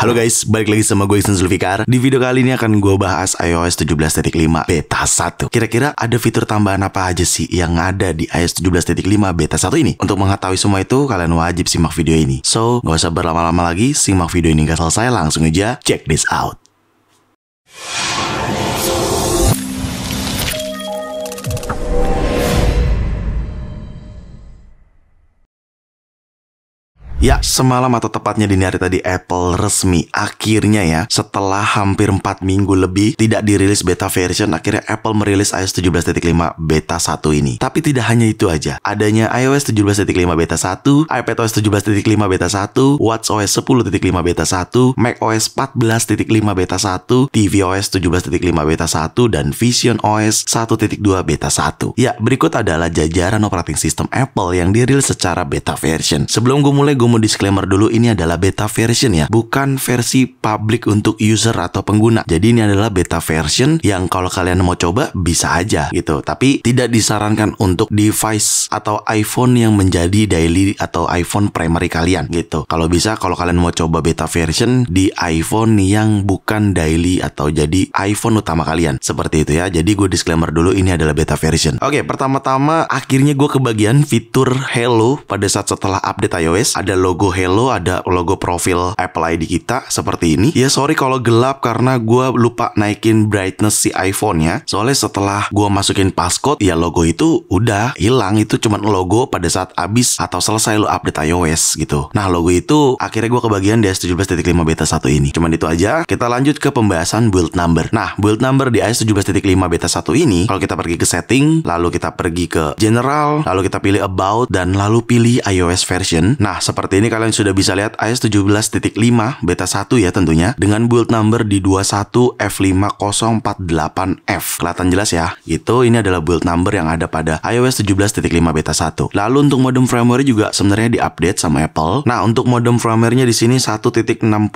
Halo guys, balik lagi sama gue Iksan Zulfikar. Di video kali ini akan gue bahas iOS 17.5 beta 1. Kira-kira ada fitur tambahan apa aja sih yang ada di iOS 17.5 beta 1 ini? Untuk mengetahui semua itu, kalian wajib simak video ini. So, gak usah berlama-lama lagi, simak video ini gak selesai, langsung aja check this out. Ya, semalam atau tepatnya dini hari tadi Apple resmi akhirnya ya setelah hampir 4 minggu lebih tidak dirilis beta version, akhirnya Apple merilis iOS 17.5 beta 1 ini. Tapi tidak hanya itu aja. Adanya iOS 17.5 beta 1, iPadOS 17.5 beta 1, watchOS 10.5 beta 1, macOS 14.5 beta 1, tvOS 17.5 beta 1, dan visionOS 1.2 beta 1. Ya, berikut adalah jajaran operating system Apple yang dirilis secara beta version. Sebelum gue mulai, gue mau disclaimer dulu, ini adalah beta version ya, bukan versi public untuk user atau pengguna. Jadi ini adalah beta version yang kalau kalian mau coba bisa aja gitu, tapi tidak disarankan untuk device atau iPhone yang menjadi daily atau iPhone primary kalian gitu. Kalau bisa, kalau kalian mau coba beta version di iPhone yang bukan daily atau jadi iPhone utama kalian, seperti itu ya. Jadi gue disclaimer dulu, ini adalah beta version. Oke, pertama-tama akhirnya gue kebagian fitur Hello pada saat setelah update iOS. Ada logo Hello, ada logo profil Apple ID kita seperti ini. Ya sorry kalau gelap karena gue lupa naikin brightness si iPhone ya. Soalnya setelah gue masukin passcode, ya logo itu udah hilang. Itu cuma logo pada saat habis atau selesai lo update iOS gitu. Nah, logo itu akhirnya gue kebagian di iOS 17.5 beta 1 ini. Cuman itu aja. Kita lanjut ke pembahasan build number. Nah, build number di iOS 17.5 beta 1 ini, kalau kita pergi ke setting, lalu kita pergi ke general, lalu kita pilih about, dan lalu pilih iOS version. Nah, seperti ini kalian sudah bisa lihat iOS 17.5 beta 1 ya tentunya, dengan build number di 21F5048F. Kelihatan jelas ya. Itu ini adalah build number yang ada pada iOS 17.5 beta 1. Lalu untuk modem firmware juga sebenarnya diupdate sama Apple. Nah, untuk modem firmware-nya di sini 1.60.000.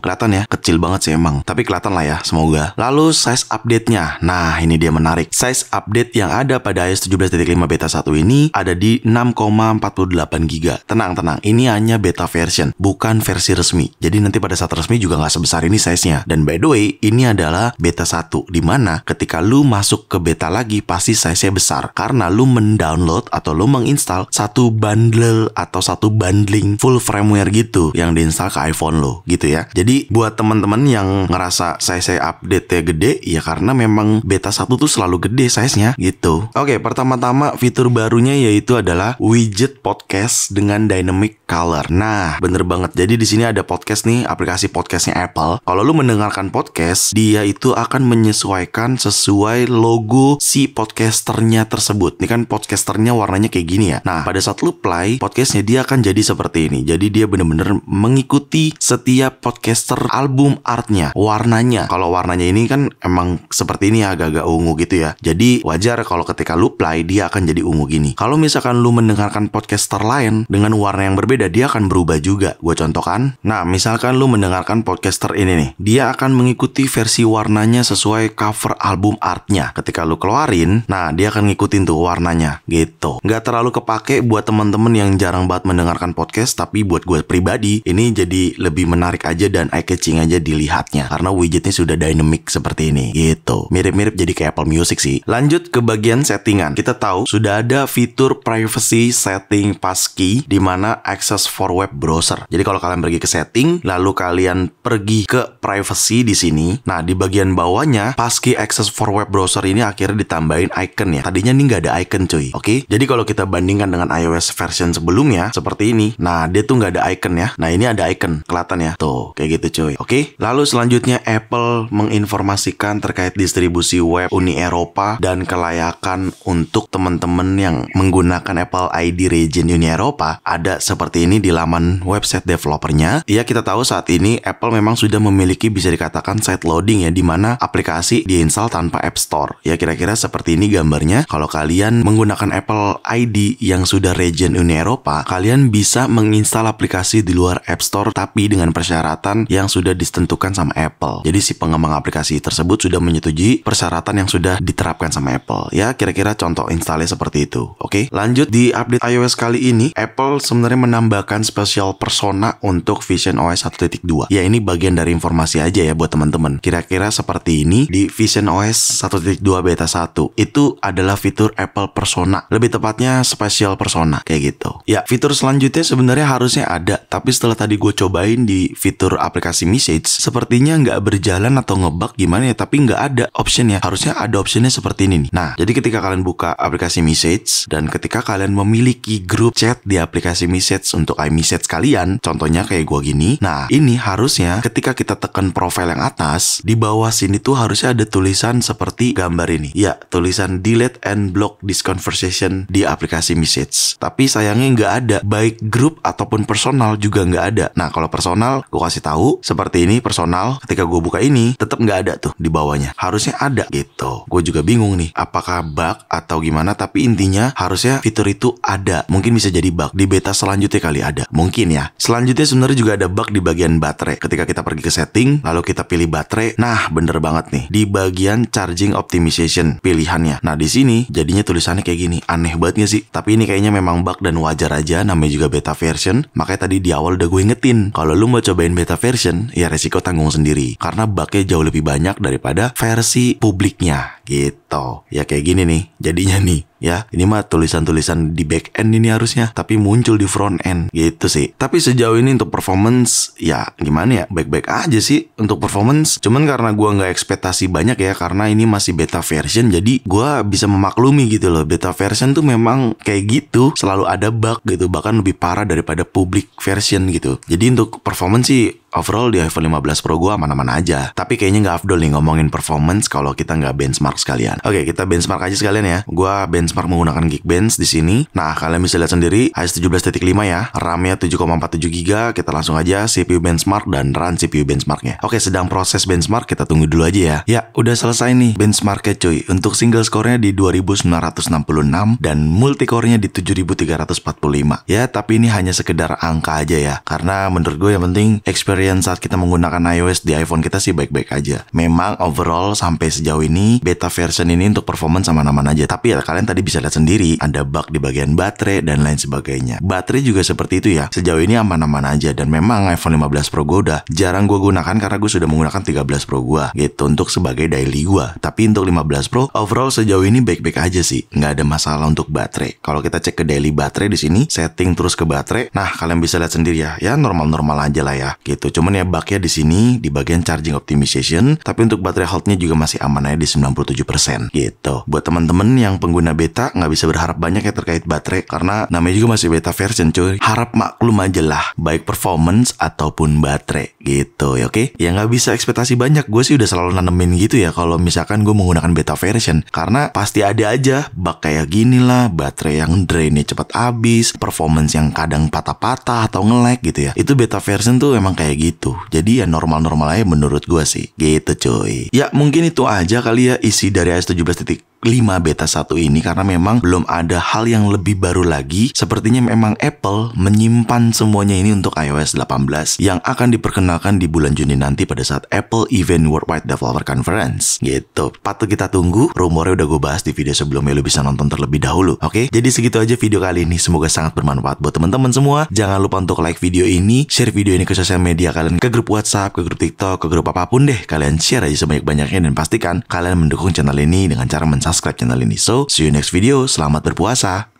Kelihatan ya, kecil banget sih emang. Tapi kelihatan lah ya, semoga. Lalu size update-nya. Nah, ini dia menarik. Size update yang ada pada iOS 17.5 beta 1 ini ada di 6,48 GB. Tenang, ini hanya beta version, bukan versi resmi. Jadi nanti pada saat resmi juga nggak sebesar ini size-nya. Dan by the way, ini adalah beta 1, dimana ketika lu masuk ke beta lagi, pasti size-nya besar. Karena lu mendownload atau lu menginstal satu bundle atau satu bundling full firmware gitu, yang diinstal ke iPhone lu, gitu ya. Jadi buat teman-teman yang ngerasa size-nya update-nya gede, ya karena memang beta 1 tuh selalu gede size-nya, gitu. Oke, pertama-tama fitur barunya yaitu adalah widget podcast dengan dynamic color. Nah, bener banget. Jadi di sini ada podcast nih, aplikasi podcastnya Apple. Kalau lu mendengarkan podcast, dia itu akan menyesuaikan sesuai logo si podcasternya tersebut. Ini kan podcasternya warnanya kayak gini ya. Nah, pada saat lu play podcastnya, dia akan jadi seperti ini. Jadi dia bener-bener mengikuti setiap podcaster album artnya, warnanya. Kalau warnanya ini kan emang seperti ini, agak-agak ungu gitu ya. Jadi wajar kalau ketika lu play, dia akan jadi ungu gini. Kalau misalkan lu mendengarkan podcaster lain dengan warna yang berbeda, dia akan berubah juga. Gue contohkan. Nah, misalkan lu mendengarkan podcaster ini nih, dia akan mengikuti versi warnanya sesuai cover album artnya. Ketika lu keluarin, nah dia akan ngikutin tuh warnanya gitu. Nggak terlalu kepake buat temen-temen yang jarang banget mendengarkan podcast, tapi buat gue pribadi ini jadi lebih menarik aja dan eye-catching aja dilihatnya, karena widgetnya sudah dynamic seperti ini gitu. Mirip-mirip jadi kayak Apple Music sih. Lanjut ke bagian settingan. Kita tahu sudah ada fitur privacy setting passkey, di mana access for web browser. Jadi kalau kalian pergi ke setting, lalu kalian pergi ke privacy di sini. Nah, di bagian bawahnya passkey access for web browser ini akhirnya ditambahin icon ya. Tadinya nih nggak ada icon cuy. Oke? Jadi kalau kita bandingkan dengan iOS version sebelumnya seperti ini, nah dia tuh nggak ada icon ya. Nah, ini ada icon, kelihatan ya. Tuh, kayak gitu cuy. Oke? Lalu selanjutnya Apple menginformasikan terkait distribusi web Uni Eropa dan kelayakan untuk teman-teman yang menggunakan Apple ID region Uni Eropa. Ada seperti ini di laman website developernya. Ya, kita tahu saat ini Apple memang sudah memiliki bisa dikatakan side loading ya, di mana aplikasi diinstal tanpa App Store. Ya, kira-kira seperti ini gambarnya. Kalau kalian menggunakan Apple ID yang sudah region Uni Eropa, kalian bisa menginstal aplikasi di luar App Store, tapi dengan persyaratan yang sudah ditentukan sama Apple. Jadi si pengembang aplikasi tersebut sudah menyetujui persyaratan yang sudah diterapkan sama Apple. Ya, kira-kira contoh installnya seperti itu. Oke, lanjut di update iOS kali ini, Apple Apple sebenarnya menambahkan special persona untuk Vision OS 1.2. Ya, ini bagian dari informasi aja ya buat teman-teman. Kira-kira seperti ini di Vision OS 1.2 beta 1. Itu adalah fitur Apple Persona. Lebih tepatnya special persona kayak gitu. Ya, fitur selanjutnya sebenarnya harusnya ada, tapi setelah tadi gue cobain di fitur aplikasi message, sepertinya nggak berjalan atau ngebug gimana ya, tapi nggak ada optionnya. Harusnya ada optionnya seperti ini nih. Nah, jadi ketika kalian buka aplikasi message dan ketika kalian memiliki grup chat di aplikasi message untuk iMessage kalian, contohnya kayak gue gini. Nah, ini harusnya ketika kita tekan profile yang atas, di bawah sini tuh harusnya ada tulisan seperti gambar ini. Ya, tulisan delete and block this conversation di aplikasi message. Tapi sayangnya nggak ada, baik grup ataupun personal juga nggak ada. Nah, kalau personal, gue kasih tahu seperti ini personal. Ketika gue buka ini, tetap nggak ada tuh di bawahnya. Harusnya ada gitu. Gue juga bingung nih, apakah bug atau gimana? Tapi intinya harusnya fitur itu ada. Mungkin bisa jadi bug di beta selanjutnya kali ada. Mungkin ya. Selanjutnya sebenarnya juga ada bug di bagian baterai. Ketika kita pergi ke setting, lalu kita pilih baterai. Nah, bener banget nih. Di bagian charging optimization pilihannya. Nah, di sini jadinya tulisannya kayak gini. Aneh banget gak sih? Tapi ini kayaknya memang bug dan wajar aja. Namanya juga beta version. Makanya tadi di awal udah gue ingetin. Kalau lu mau cobain beta version, ya resiko tanggung sendiri. Karena bugnya jauh lebih banyak daripada versi publiknya. Gitu. Ya kayak gini nih. Jadinya nih. Ya, ini mah tulisan-tulisan di back end ini harusnya, tapi muncul di front end gitu sih. Tapi sejauh ini untuk performance, ya gimana ya, baik-baik aja sih untuk performance. Cuman karena gua nggak ekspektasi banyak ya, karena ini masih beta version, jadi gua bisa memaklumi gitu loh. Beta version tuh memang kayak gitu, selalu ada bug gitu, bahkan lebih parah daripada public version gitu. Jadi untuk performance sih, overall di iPhone 15 Pro gue aman-aman aja. Tapi kayaknya nggak afdol nih ngomongin performance kalau kita nggak benchmark sekalian. Oke, kita benchmark aja sekalian ya. Gue benchmark menggunakan Geekbench di sini. Nah, kalian bisa lihat sendiri iOS 17.5 ya. RAM-nya 7,47 GB. Kita langsung aja CPU benchmark dan run CPU benchmarknya. Oke, sedang proses benchmark, kita tunggu dulu aja ya. Ya, udah selesai nih benchmarknya cuy. Untuk single score-nya di 2966 dan multicore-nya di 7345. Ya, tapi ini hanya sekedar angka aja ya. Karena menurut gue yang penting experience saat kita menggunakan iOS di iPhone kita sih baik-baik aja. Memang overall sampai sejauh ini beta version ini untuk performance aman-aman aja. Tapi ya kalian tadi bisa lihat sendiri ada bug di bagian baterai dan lain sebagainya. Baterai juga seperti itu ya. Sejauh ini aman-aman aja dan memang iPhone 15 Pro gue udah jarang gue gunakan karena gue sudah menggunakan 13 Pro gue gitu untuk sebagai daily gue. Tapi untuk 15 Pro overall sejauh ini baik-baik aja sih. Nggak ada masalah untuk baterai. Kalau kita cek ke daily baterai di sini, setting terus ke baterai. Nah, kalian bisa lihat sendiri ya. Ya normal-normal aja lah ya. Gitu. Cuman ya bugnya di sini di bagian charging optimization, tapi untuk baterai health-nya juga masih aman aja di 97% gitu. Buat teman-teman yang pengguna beta nggak bisa berharap banyak ya terkait baterai karena namanya juga masih beta version cuy. Harap maklum aja lah baik performance ataupun baterai gitu ya, oke? Ya nggak bisa ekspektasi banyak. Gue sih udah selalu nanemin gitu ya kalau misalkan gue menggunakan beta version karena pasti ada aja bug kayak gini lah, baterai yang drainnya cepat habis, performance yang kadang patah-patah atau nge-lag gitu ya. Itu beta version tuh emang kayak gitu. Jadi ya normal-normal aja menurut gue sih. Gitu cuy. Ya mungkin itu aja kali ya isi dari iOS 17.5 beta 1 ini karena memang belum ada hal yang lebih baru lagi. Sepertinya memang Apple menyimpan semuanya ini untuk iOS 18 yang akan diperkenalkan di bulan Juni nanti pada saat Apple Event Worldwide Developer Conference gitu. Patut kita tunggu. Rumornya udah gue bahas di video sebelumnya, lu bisa nonton terlebih dahulu. Oke, jadi segitu aja video kali ini. Semoga sangat bermanfaat buat teman-teman semua. Jangan lupa untuk like video ini, share video ini ke sosial media kalian, ke grup WhatsApp, ke grup TikTok, ke grup apapun deh. Kalian share aja sebanyak-banyaknya dan pastikan kalian mendukung channel ini dengan cara subscribe channel ini. So, see you next video. Selamat berpuasa.